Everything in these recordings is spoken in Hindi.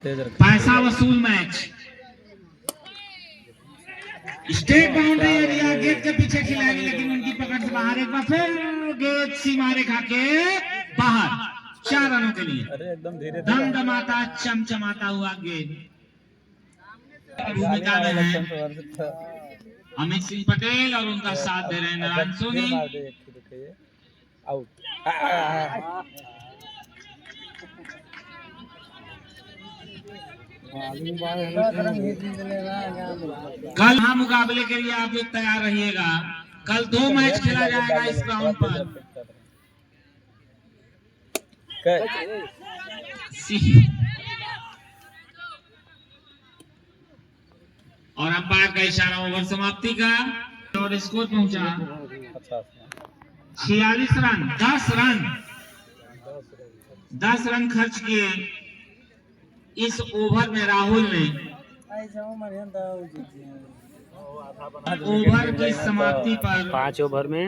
पैसा वसूल match. State boundary area, gate के पीछे खिलाड़ी लेकिन उनकी पकड़ से बाहर। एक बार फिर गेट सीमा रेखा के बाहर, 4 रनों के लिए दमदमाता चमचमाता हुआ गेंद। भूमिका में है अमित सिंह पटेल और उनका साथ दे रहे हैं नारायण सोनी। कल हाँ मुकाबले के लिए आप लोग तैयार रहिएगा। कल 2 मैच खेला जाएगा इस ग्राउंड पर। और अंपायर का इशारा ओवर समाप्ति का और स्कोर पहुंचा 46 रन। 10 रन खर्च किए इस ओवर में राहुल ने। ओवर की समाप्ति पर 5 ओवर में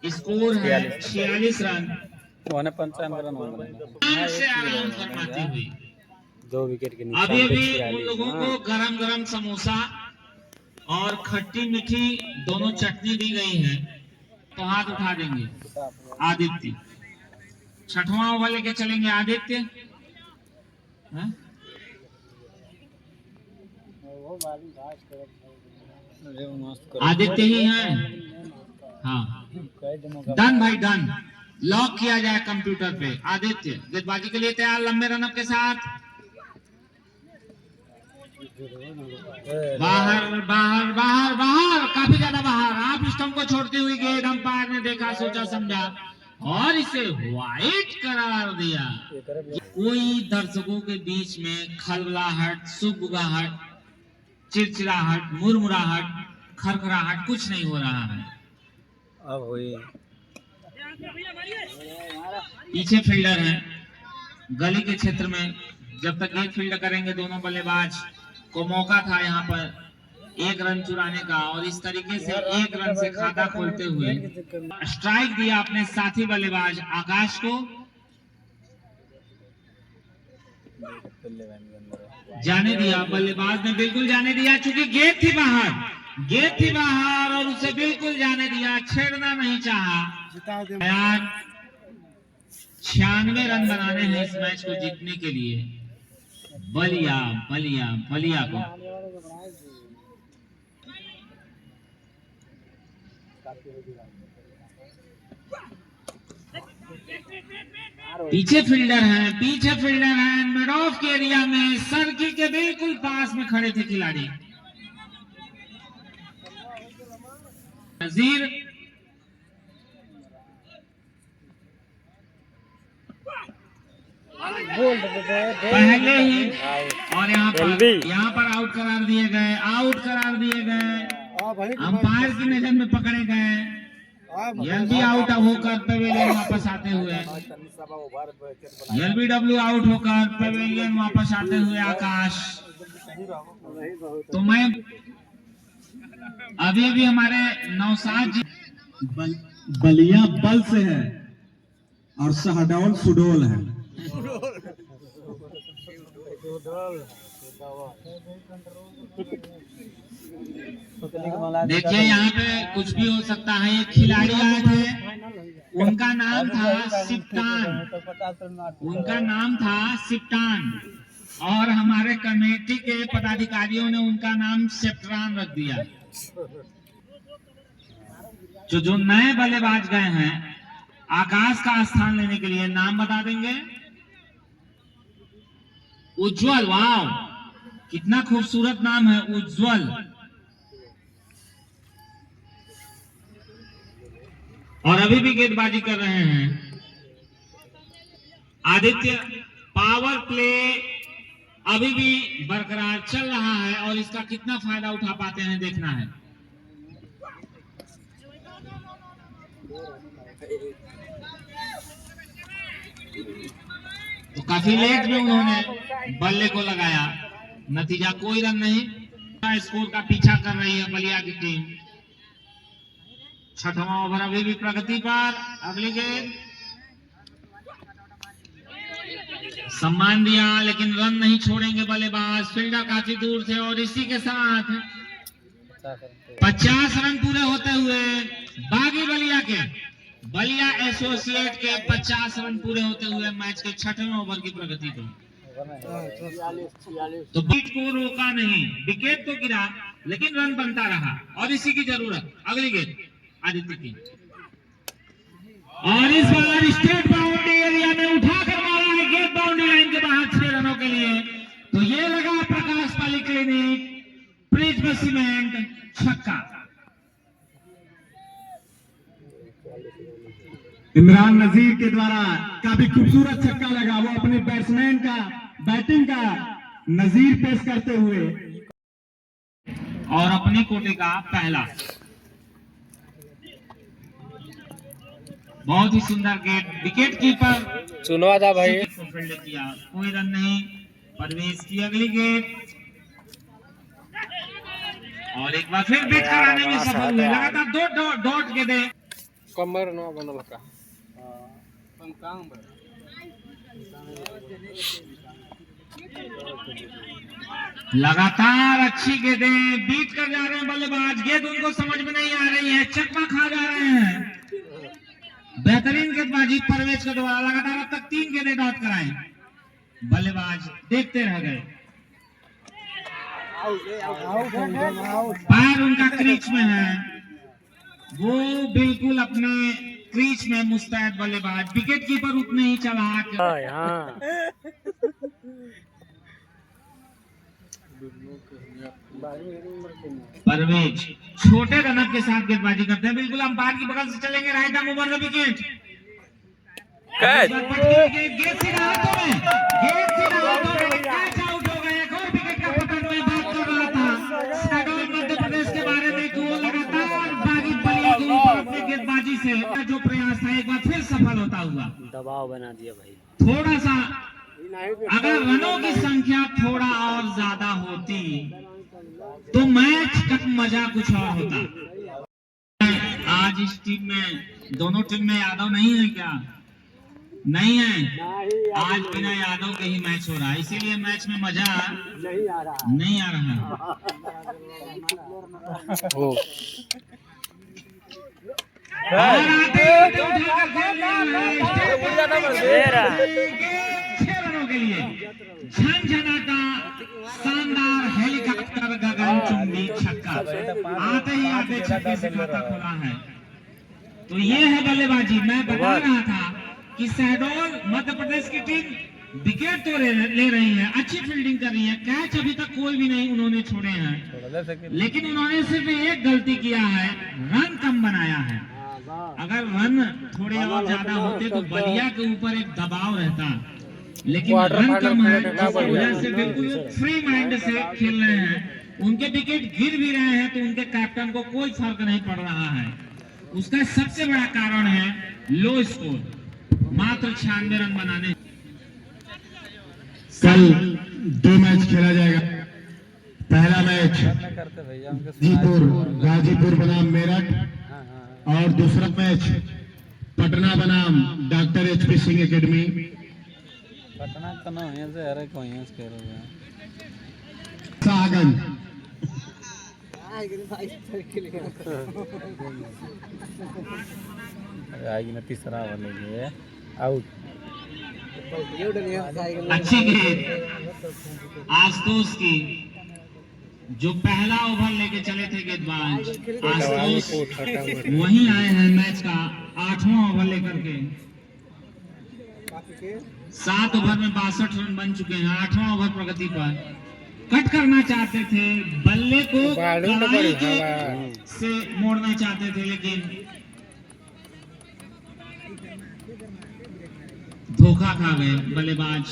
स्कोर है 46 रन। 55 रन से आराम फरमाती हुई 2 विकेट के नुकसान अभी पे भी 46। उन लोगों को गरम समोसा और खट्टी मीठी दोनों चटनी दी गई है, तो हाथ उठा देंगे आदित्य। 6वां ओवर लेके चलेंगे आदित्य। आदित्य ही है। हाँ डन भाई डन, लॉक किया जाए कंप्यूटर पे। आदित्य गेंदबाजी के लिए तैयार, लंबे रनअप के साथ। बाहर बाहर बाहर बाहर, काफी ज्यादा बाहर। आप स्टंप को छोड़ती हुई गेंद, अंपायर ने देखा, सोचा समझा और इसे वाइड करार दिया। कोई दर्शकों के बीच में खलबलाहट, सुगबुगाहट, चिड़चिड़ाहट, मुरमुराहट, खरखराहट कुछ नहीं हो रहा है। अब हुई पीछे फील्डर है गली के क्षेत्र में। जब तक एक फील्ड करेंगे दोनों बल्लेबाज को मौका था यहाँ पर 1 रन चुराने का, और इस तरीके से 1 रन से खाता खोलते हुए स्ट्राइक दिया अपने साथी बल्लेबाज आकाश को। जाने दिया, बल्लेबाज ने बिल्कुल जाने दिया, चूंकि गेंद थी बाहर और उसे बिल्कुल जाने दिया, छेड़ना नहीं चाहा। 96 रन बनाने हैं इस मैच को जीतने के लिए। बलिया को पीछे फील्डर हैं मिड ऑफ के एरिया में, सर्किल के बिल्कुल पास में खड़े थे खिलाड़ी। नजीर पहले ही, और यहाँ पर आउट करार दिए गए। अंपायर की नजर में पकड़े गए। एलबी आउट होकर पवेलियन वापस आते हुए, एलबीडब्ल्यू आउट होकर पवेलियन वापस आते हुए आकाश। तो मैं अभी हमारे नौसाद जी बलिया बल से है और शहडोल सुडोल है। देखिए यहाँ पे कुछ भी हो सकता है। एक खिलाड़ी आए थे, उनका नाम था सिप्टान, और हमारे कमेटी के पदाधिकारियों ने उनका नाम सेप्ट्रान रख दिया। जो नए बल्लेबाज गए हैं आकाश का स्थान लेने के लिए, नाम बता देंगे। उज्जवल, वाव कितना खूबसूरत नाम है, उज्जवल। और अभी भी गेंदबाजी कर रहे हैं आदित्य। पावर प्ले अभी भी बरकरार चल रहा है और इसका कितना फायदा उठा पाते हैं देखना है। तो काफी लेट में उन्होंने बल्ले को लगाया, नतीजा कोई रन नहीं। स्कोर का पीछा कर रही है बलिया की टीम। 6वां ओवर अभी भी प्रगति पर। अगली गेंद सम्मान दिया, लेकिन रन नहीं छोड़ेंगे बल्लेबाज। फील्डर काफी दूर थे और इसी के साथ 50 रन पूरे होते हुए बागी बलिया एसोसिएट के 50 रन पूरे होते हुए मैच के 6वें ओवर की प्रगति को तो बीट को रोका नहीं, विकेट तो गिरा लेकिन रन बनता रहा और इसी की जरूरत अगली गेंद आदित्य की। और इस बार स्टेट बाउंड्री एरिया में उठाकर मारा है गेंद बाउंड्री लाइन के बाहर 6 रनों के लिए। तो ये लगा प्रकाश पाली क्लिनिक प्रिज्म सीमेंट छक्का। इमरान नजीर के द्वारा काफी खूबसूरत छक्का लगा, वो अपने बैट्समैन का बैटिंग का नजीर पेश करते हुए और अपनी कोटे का पहला। बहुत ही सुंदर गेट, विकेट कीपर सुनवा था भाई, फील्ड किया, कोई रन नहीं। परवेश की अगली गेट और एक बार फिर बीट कराने में सफल हुए। लगातार 2 डॉट गेंदे कमर न बनल का लगातार अच्छी गेंदें बीट कर जा रहे हैं बल्लेबाज। गेंद उनको समझ में नहीं आ रही है, चकमा खा जा रहे हैं। बेहतरीन गेंदबाजी परवेश के द्वारा लगातार अब तक 3 गेंदें डॉट कराएं। बल्लेबाज देखते रह गए। पैर उनका क्रीच में है, वो बिल्कुल अपने क्रीच में मुस्तैद बल्लेबाज। विकेट कीपर उतने ही चालाक। परवेज छोटे रनअप के साथ गेंदबाजी करते हैं, बिल्कुल अंपायर की बगल से चलेंगे। Right arm over the wicket, गेंद सीधा हाथों में, कैच आउट हो गए। एक और विकेट का पतन मैं बात कर रहा था शहडोल मध्य प्रदेश के बारे में कि वो लगातार बागी बलिया के ऊपर अपनी गेंदबाजी से जो प्रयास था एक बार फिर सफल होता हुआ। दबाव बना दिया भाई। थोड़ा सा अगर रनों की संख्या थोड़ा और ज्यादा होती तो मैच का मजा कुछ और होता। आज इस टीम में दोनों टीम में यादव नहीं है क्या? नहीं है, आज बिना यादव के ही मैच हो रहा है, इसीलिए मैच में मजा नहीं आ रहा हो। के लिए झनझनाता शानदार हेलीकॉप्टर गगनचुंबी छक्का आते ही आते छक्के से खाता खुला है। तो ये है बल्लेबाजी। मैं बता रहा था कि शहडोल मध्य प्रदेश की टीम विकेट तो ले रही है, अच्छी फील्डिंग कर रही है, कैच अभी तक कोई भी नहीं उन्होंने छोड़े हैं, लेकिन उन्होंने सिर्फ एक गलती किया है, रन कम बनाया है। अगर रन थोड़े और ज्यादा होते तो बलिया के ऊपर एक दबाव रहता, लेकिन रन कम है, इस वजह से बिल्कुल फ्री माइंड से खेल रहे हैं। उनके विकेट गिर भी रहे हैं तो उनके कैप्टन को कोई फर्क नहीं पड़ रहा है। उसका सबसे बड़ा कारण है लो स्कोर, मात्र 96 रन बनाने। कल 2 मैच खेला जाएगा। पहला मैच गाजीपुर बनाम मेरठ और दूसरा मैच पटना बनाम doctor HP Singh academy. Patna का नाम है से अरे कोई है उसके रो सागन आएगी ना तीसरा वाले ये आउट। अच्छी गेंद आशुतोष की, जो पहला ओवर लेके चले थे गेंदबाज आशुतोष, वहीं आए हैं मैच का 8वां ओवर लेकर के। 7 ओवर में 62 रन बन चुके हैं। 8वां ओवर प्रगति पर कट करना चाहते थे, बल्ले को कलाई के से मोड़ना चाहते थे, लेकिन धोखा खा गए बल्लेबाज।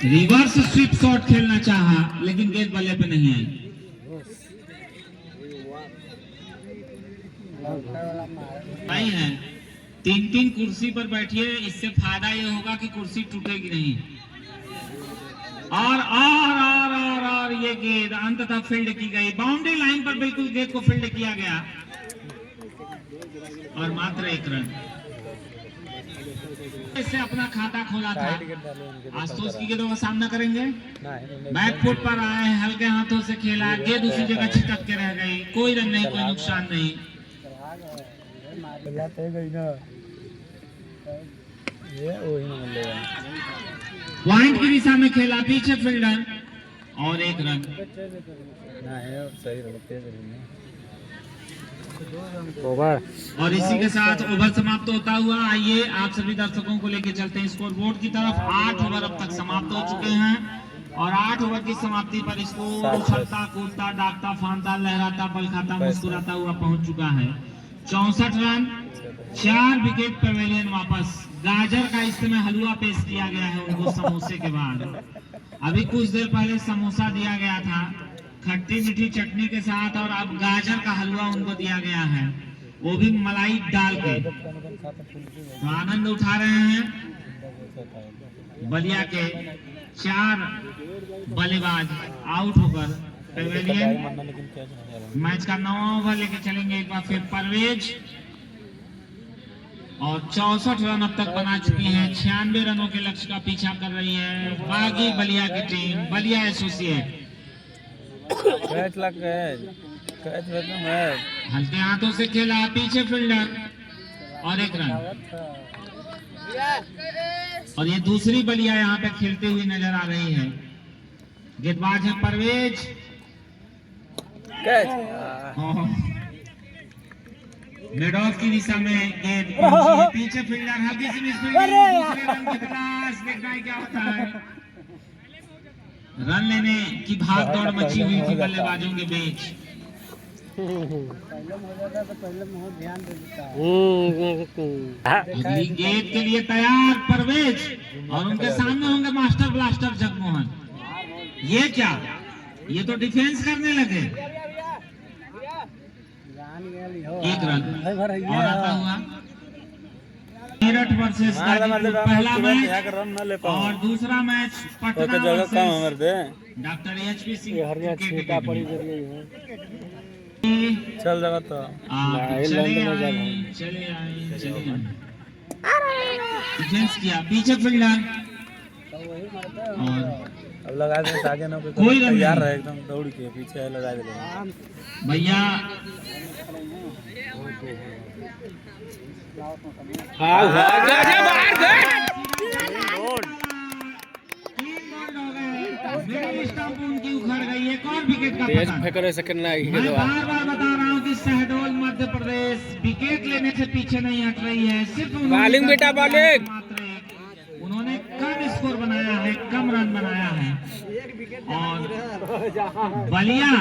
रिवर्स स्वीप शॉट खेलना चाहा, लेकिन गेंद बल्ले पे नहीं आई। नहीं है, 3-3 कुर्सी पर बैठिए, इससे फायदा ये होगा कि कुर्सी टूटेगी नहीं। और और ये गेंद अंततः फील्ड की गई, बाउंड्री लाइन पर बिल्कुल गेंद को फील्ड किया गया और मात्र 1 रन। इससे अपना खाता खोला था। आशुतोष की गेंदों का सामना करेंगे, बैक फुट पर आए, हल्के हाथों से खेला, गेंद उसी जगह छिटक के रह गई, कोई रन नहीं, कोई नुकसान नहीं। पॉइंट की दिशा में खेला, पीछे फील्डर और 1 रन। और इसी के साथ ओवर समाप्त होता हुआ, आइए आप सभी दर्शकों को लेकर चलते हैं स्कोर बोर्ड की तरफ। 8 ओवर अब तक समाप्त हो चुके हैं और 8 ओवर की समाप्ति पर स्कोर उछलता कूदता डाकता फांता लहराता बल खाता मुस्कुराता हुआ पहुंच चुका है। 64 रन, 4 विकेट, पेवेलियन वापस। गाजर का इस समय हलवा पेश किया गया है उनको समोसे के बाद। अभी कुछ देर पहले समोसा दिया गया था खट्टी मीठी चटनी के साथ, और अब गाजर का हलवा उनको दिया गया है, वो भी मलाई डाल के। तो आनंद उठा रहे हैं बलिया के 4 बल्लेबाज आउट होकर। पेवेलियन मैच का 9वां ओवर लेके चलेंगे एक बार फिर परवेज, और 64 रन अब तक बना चुकी है। 96 रनों के लक्ष्य का पीछा कर रही है बागी बलिया की टीम, बलिया एसोसिएट। हल्के हाथों से खेला, पीछे फील्डर और 1 रन। और ये दूसरी बलिया यहाँ पे खेलते हुए नजर आ रही है। गेंदबाज है परवेज, मिड ऑफ की दिशा में गेंद पहुंची है, पीछे फील्डर हल्की सी मिसफील्डिंग, दूसरे रन की तलाश, देखना है क्या होता है। रन लेने की भाग दौड़ मची हुई थी बल्लेबाजों के बीच। अगली गेंद के लिए तैयार परवेज, और उनके सामने होंगे मास्टर ब्लास्टर जगमोहन। ये क्या, ये तो डिफेंस करने लगे। 1 रन और आता हुआ मेरठ वर्सेस पहला मैच, और दूसरा match Patna versus doctor HP Singh. चल जाओ तो चले आए डिफेंस किया, पीछे फील्डर और अब लगा दे आगे ना कोई रन तैयार रहे, एकदम दौड़ के पीछे लगा दे भैया। उनकी उखड़ गई, एक और विकेट का मैं बार बार बता रहा हूँ कि शहडोल मध्य प्रदेश विकेट लेने से पीछे नहीं हट रही है, सिर्फ बॉलिंग बेटा बॉलिंग। उन्होंने कम स्कोर बनाया है, कम रन बनाया है, और बलिया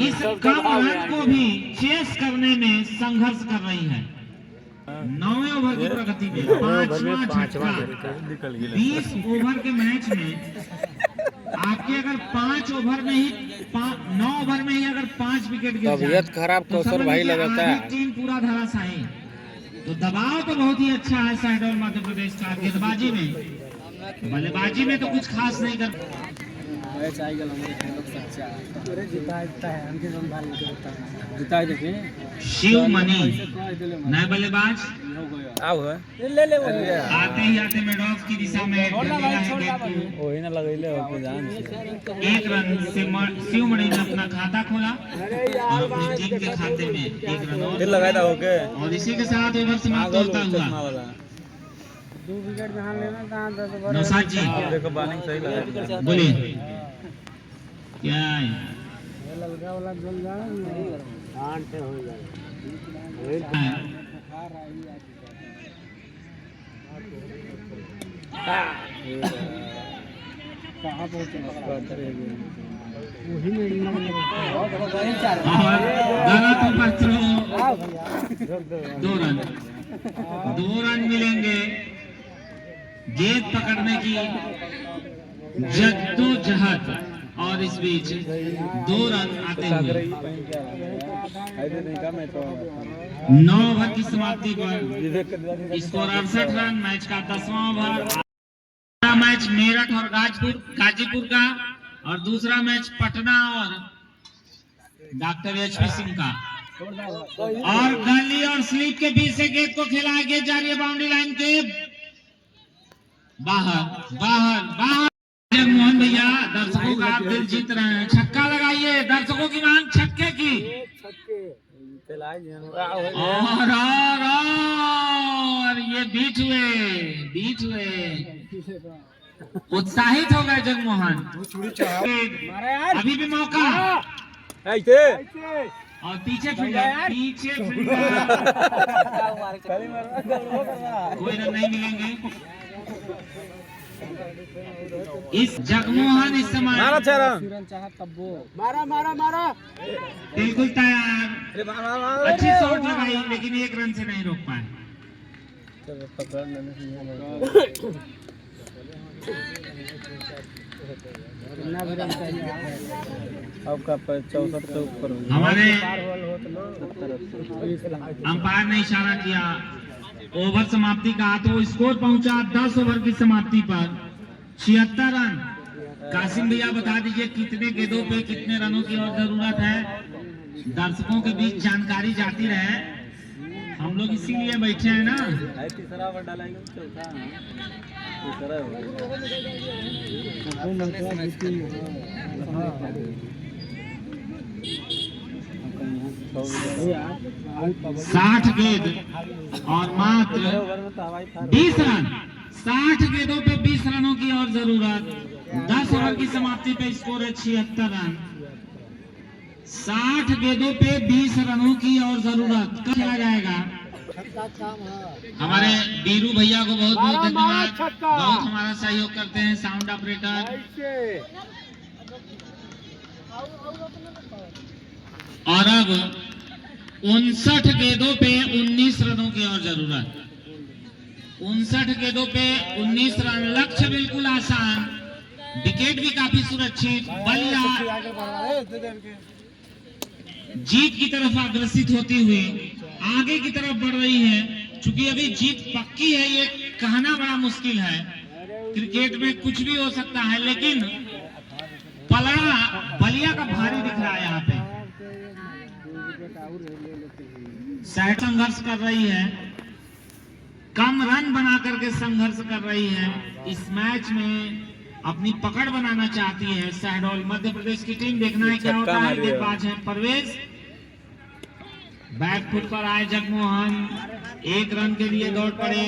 इस कम रन को भी चेस करने में संघर्ष कर रही है। 9वें ओवर की प्रगति में 5वां झटका। 20 ओवर के मैच में आपके अगर 5 ओवर में ही 9 ओवर में ही अगर 5 विकेट गिर जाए, तबीयत खराब कौशल भाई लगाता है, टीम पूरा धराशायी। तो दबाव तो बहुत ही अच्छा है शहडोल मध्य प्रदेश का। गेंदबाजी में, बल्लेबाजी में तो कुछ खास नहीं कर। शिव मनी नए बल्लेबाज आते ही आते मेडॉफ की दिशा में 1 रन से शिव मणि ने अपना खाता खोला और अपनी टीम के खाते में 1 रन और इसी के साथ ओवर समाप्त होता हुआ। 2 विकेट जहां लेना तहां नौशाद जी देखो बॉलिंग सही लगा, बोलिए क्या है? ये ललका वाला जल जाए आन से हो जाए। कहां पहुंचे वही में और 2 रन मिलेंगे। गेंद पकड़ने की जद्दोजहद और इस बीच 2 रन आते हुए 9 ओवर की समाप्ति पर स्कोर 68 रन। मैच का 10वां ओवर। मैच मेरठ और गाजीपुर का और दूसरा मैच पटना और डॉक्टर HP सिंह का। और गली और स्लीप के बीच से गेंद को खेला है, गेंद जा रही है बाउंड्री लाइन के बाहर बाहर बाहर। जगमोहन भैया दर्शकों का आप दिल जीत रहे हैं, छक्का लगाइए, दर्शकों की मांग छक्के की। और ये बीट हुए उत्साहित हो गए जगमोहन। अभी भी मौका और पीछे फील्डर कोई रन नहीं मिलेंगे। इस जगमोहन इस समय मारा बिल्कुल तैयार, अच्छी शॉट लगाई लेकिन एक रन से नहीं रोक पाए। आपका 64 से ऊपर हमारे अंपायर ने इशारा किया ओवर समाप्ति का, तो स्कोर पहुंचा 10 ओवर की समाप्ति पर 76 रन। कासिम भैया बता दीजिए कितने गेंदों पे कितने रनों की और जरूरत है, दर्शकों के बीच जानकारी जाती रहे, हम लोग इसीलिए बैठे हैं ना। तीसरा ओवर डालेंगे, चौथा तीसरा 60 गेंद और मात्र 20 रन, 60 गेंदों पे 20 रनों की और जरूरत। 10 ओवर की समाप्ति पे स्कोर है 76 रन। 60 गेंदों पे 20 रनों की और जरूरत। कब खेला जाएगा? हमारे बीरू भैया को बहुत बहुत धन्यवाद, बहुत हमारा सहयोग करते हैं, साउंड ऑपरेटर। और अब 59 गेंदों पे 19 रनों की और जरूरत। 59 गेंदों पे 19 रन, लक्ष्य बिल्कुल आसान, विकेट भी काफी सुरक्षित। बल्ला जीत की तरफ अग्रसित होती हुई आगे की तरफ बढ़ रही है। चूंकि अभी जीत पक्की है ये कहना बड़ा मुश्किल है, क्रिकेट में कुछ भी हो सकता है, लेकिन पलड़ा बलिया का भारी दिख रहा है। यहाँ पे साइड संघर्ष कर रही है, कम रन बना करके संघर्ष कर रही है, इस मैच में अपनी पकड़ बनाना चाहती है शहडोल मध्य प्रदेश की टीम। देखना है क्या होता है। गेंदबाज है परवेज, बैक फुट पर आए जगमोहन, 1 रन के लिए दौड़ पड़े,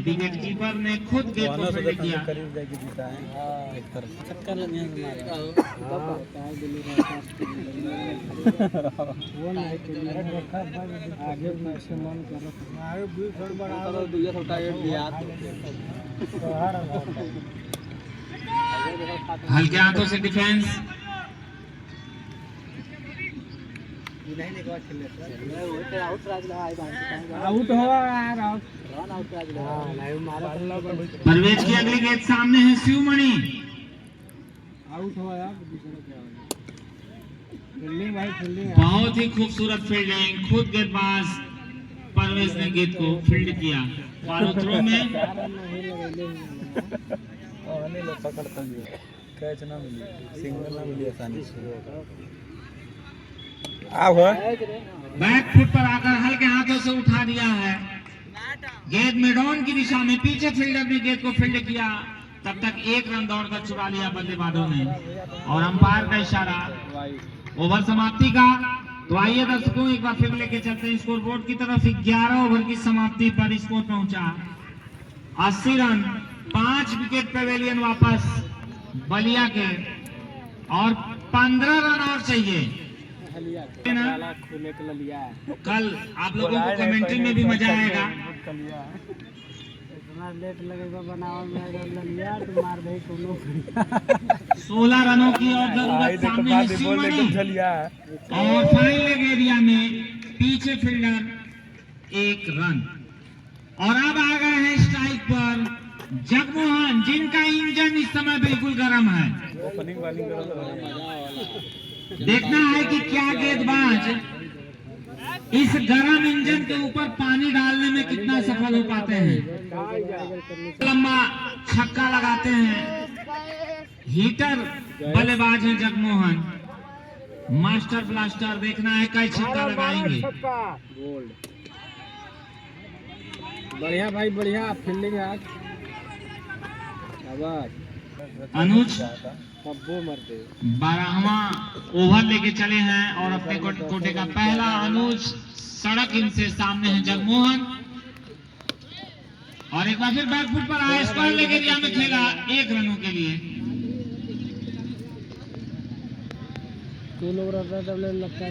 विकेट कीपर ने खुद गेंद को फील्ड किया। हल्के हाथों से डिफेंस, परवेज की अगली गेंद सामने है, शिवमणि बहुत ही खूबसूरत फील्डिंग, खुद गेंदबाज परवेज ने गेंद को फील्ड किया। फॉलो थ्रो में कैच ना मिली, सिंगल ना मिली आसानी से। बैक फुट पर आकर हल्के हाथों से उठा दिया है, गेंद मिडॉन की दिशा में, पीछे फील्डर ने गेंद को फील्ड किया, तब तक 1 रन दौड़कर चुरा लिया बल्लेबाजों ने। और अंपायर का इशारा ओवर समाप्ति का। तो आइए दर्शकों एक बार फिर लेके चलते हैं स्कोर बोर्ड की तरफ। 11 ओवर की समाप्ति पर स्कोर पहुंचा 80 रन, 5 विकेट पेवेलियन वापस बलिया के, और 15 रन और चाहिए। कल आप लोगों को कमेंट्री में भी मजा आएगा। लेट लगेगा बनावा में तो मार दे कोनो 16 रनों की और जरूरत सामने है शिवमणि, और फाइनल एरिया में पीछे फील्डर 1 रन। और अब आ गए हैं स्ट्राइक पर जगमोहन, जिनका इंजन इस समय बिल्कुल गर्म है। देखना है कि क्या गेंदबाज इस गर्म इंजन के ऊपर पानी डालने में कितना सफल हो पाते हैं। लंबा छक्का लगाते हैं, हीटर बल्लेबाज हैं जगमोहन। मास्टर ब्लास्टर देखना है कई छक्का लगाएंगे। गोल्ड बढ़िया भाई बढ़िया फील्डिंग आज। अनुज वो मरते 12वां ओवर लेके चले हैं और अपने कोटे का पहला अनुज सड़क इनसे सामने है जगमोहन और एक बार फिर बैकफुट पर आया स्क्वायर लेके एरिया में खेला 1 रनों के लिए। तो लोग रहता है लगता है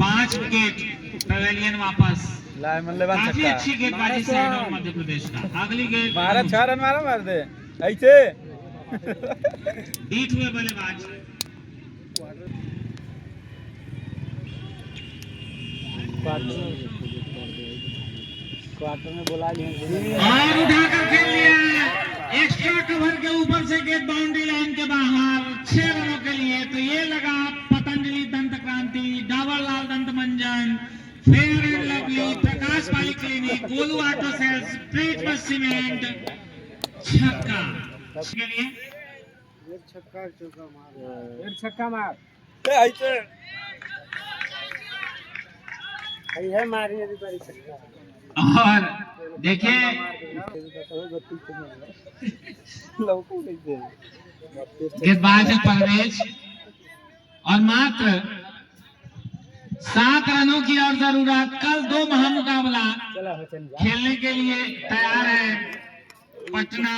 5 विकेट पवेलियन वापस। काफी अच्छी गेंदबाजी से मध्य प्रदेश का। अगली गेंद 6 रन मार दे ऐसे बीट हुए बल्लेबाज क्वार्टर में बोला और उठाकर खेल लिया। एक्स्ट्रा कवर के ऊपर से गेंद बाउंड्री लाइन के बाहर 6 रनों के लिए। तो ये लगा पतंजलि दंत क्रांति, Dabur Lal Dant Manjan, fair and lovely, Prakash Pali clinic, Golu auto sales, Pritam cement छक्का के लिए छक्का मार ऐसे है मारने की बारी छक्का। और देखिए गेंदबाज है परवेज और मात्र 7 रनों की और जरूरत। कल 2 महामुकाबला खेलने के लिए तैयार है पटना,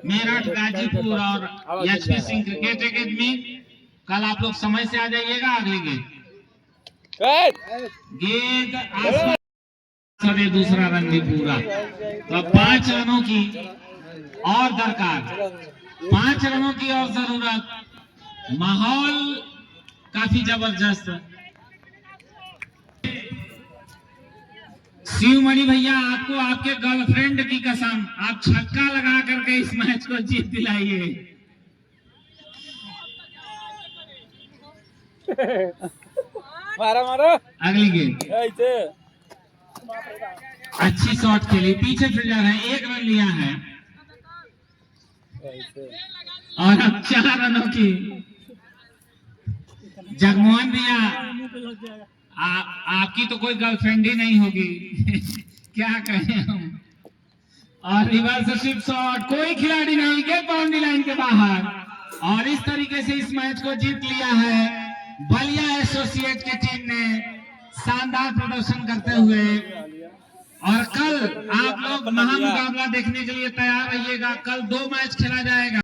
मेरठ, गाजीपुर और एचपी सिंह क्रिकेट एकेडमी। कल आप लोग समय से आ जाइएगा। अगली गेंद आसमान से दूसरा रन भी पूरा। तो 5 रनों की और दरकार, 5 रनों की और जरूरत। माहौल काफी जबरदस्त। शिवमणि भैया आपको आपके गर्लफ्रेंड की कसम आप छक्का लगा करके इस मैच को जीत दिलाइए। मारो अगली गेंद ऐसे अच्छी शॉट खेली, पीछे फील्डर है, 1 रन लिया है और अब 4 रनों की। जगमोहन भैया आपकी तो कोई गर्लफ्रेंड ही नहीं होगी क्या कहें हम। और रिवर्स स्विप शॉट, कोई खिलाड़ी नहीं, गेंद बाउंड्री लाइन के बाहर। और इस तरीके से इस मैच को जीत लिया है बलिया एसोसिएट की टीम ने शानदार प्रदर्शन करते हुए। और कल आप लोग महामुकाबला देखने के लिए तैयार रहिएगा। कल 2 मैच खेला जाएगा।